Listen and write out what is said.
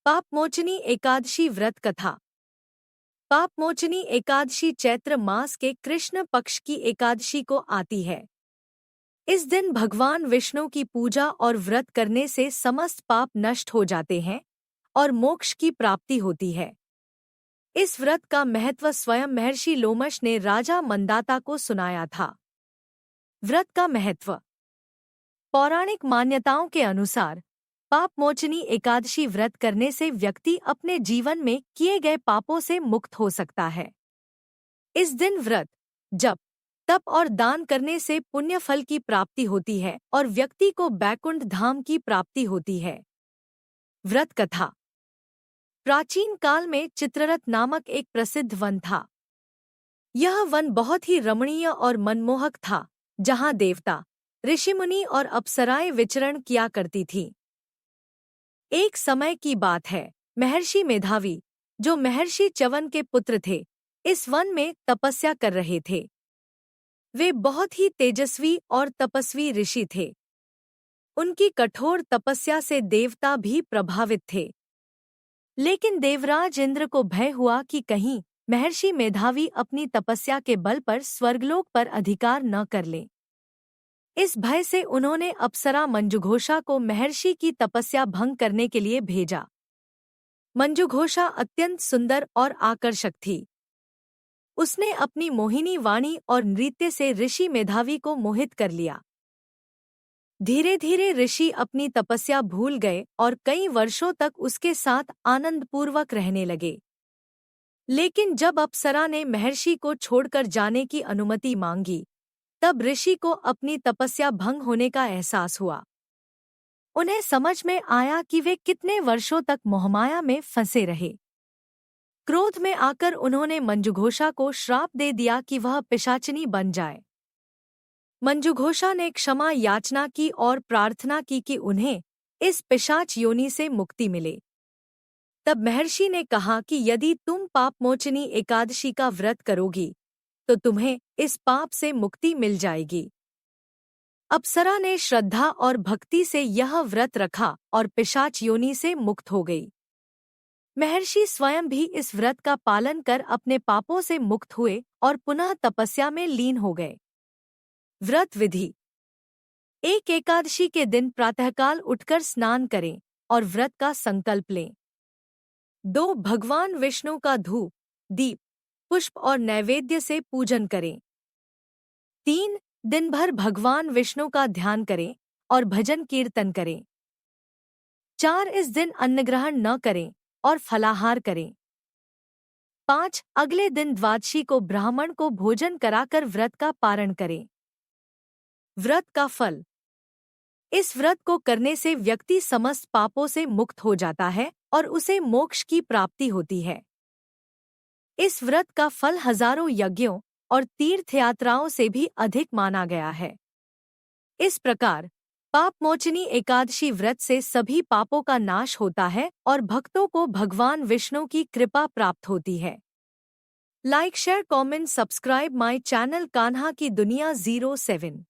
पापमोचनी एकादशी व्रत कथा। पापमोचनी एकादशी चैत्र मास के कृष्ण पक्ष की एकादशी को आती है। इस दिन भगवान विष्णु की पूजा और व्रत करने से समस्त पाप नष्ट हो जाते हैं और मोक्ष की प्राप्ति होती है। इस व्रत का महत्व स्वयं महर्षि लोमश ने राजा मंदाता को सुनाया था। व्रत का महत्व। पौराणिक मान्यताओं के अनुसार पापमोचनी एकादशी व्रत करने से व्यक्ति अपने जीवन में किए गए पापों से मुक्त हो सकता है। इस दिन व्रत, जप, तप और दान करने से पुण्य फल की प्राप्ति होती है और व्यक्ति को बैकुंठ धाम की प्राप्ति होती है। व्रत कथा। प्राचीन काल में चित्ररथ नामक एक प्रसिद्ध वन था। यह वन बहुत ही रमणीय और मनमोहक था, जहाँ देवता, ऋषिमुनि और अप्सराएं विचरण किया करती थीं। एक समय की बात है, महर्षि मेधावी, जो महर्षि च्यवन के पुत्र थे, इस वन में तपस्या कर रहे थे। वे बहुत ही तेजस्वी और तपस्वी ऋषि थे। उनकी कठोर तपस्या से देवता भी प्रभावित थे। लेकिन देवराज इंद्र को भय हुआ कि कहीं महर्षि मेधावी अपनी तपस्या के बल पर स्वर्गलोक पर अधिकार न कर लें। इस भय से उन्होंने अप्सरा मंजुघोषा को महर्षि की तपस्या भंग करने के लिए भेजा। मंजुघोषा अत्यंत सुंदर और आकर्षक थी। उसने अपनी मोहिनी वाणी और नृत्य से ऋषि मेधावी को मोहित कर लिया। धीरे धीरे ऋषि अपनी तपस्या भूल गए और कई वर्षों तक उसके साथ आनंदपूर्वक रहने लगे। लेकिन जब अप्सरा ने महर्षि को छोड़कर जाने की अनुमति मांगी, तब ऋषि को अपनी तपस्या भंग होने का एहसास हुआ। उन्हें समझ में आया कि वे कितने वर्षों तक मोहमाया में फंसे रहे। क्रोध में आकर उन्होंने मंजुघोषा को श्राप दे दिया कि वह पिशाचिनी बन जाए। मंजुघोषा ने क्षमा याचना की और प्रार्थना की कि उन्हें इस पिशाच योनि से मुक्ति मिले। तब महर्षि ने कहा कि यदि तुम पापमोचनी एकादशी का व्रत करोगी तो तुम्हें इस पाप से मुक्ति मिल जाएगी। अप्सरा ने श्रद्धा और भक्ति से यह व्रत रखा और पिशाच योनि से मुक्त हो गई। महर्षि स्वयं भी इस व्रत का पालन कर अपने पापों से मुक्त हुए और पुनः तपस्या में लीन हो गए। व्रत विधि। एक एकादशी के दिन प्रातःकाल उठकर स्नान करें और व्रत का संकल्प लें। 2. भगवान विष्णु का धूप, दीप, पुष्प और नैवेद्य से पूजन करें। 3. दिन भर भगवान विष्णु का ध्यान करें और भजन कीर्तन करें। 4. इस दिन अन्नग्रहण न करें और फलाहार करें। 5. अगले दिन द्वादशी को ब्राह्मण को भोजन कराकर व्रत का पारण करें। व्रत का फल। इस व्रत को करने से व्यक्ति समस्त पापों से मुक्त हो जाता है और उसे मोक्ष की प्राप्ति होती है। इस व्रत का फल हजारों यज्ञों और तीर्थयात्राओं से भी अधिक माना गया है। इस प्रकार पापमोचनी एकादशी व्रत से सभी पापों का नाश होता है और भक्तों को भगवान विष्णु की कृपा प्राप्त होती है। Like, share, comment, subscribe my channel Kanha की दुनिया 07।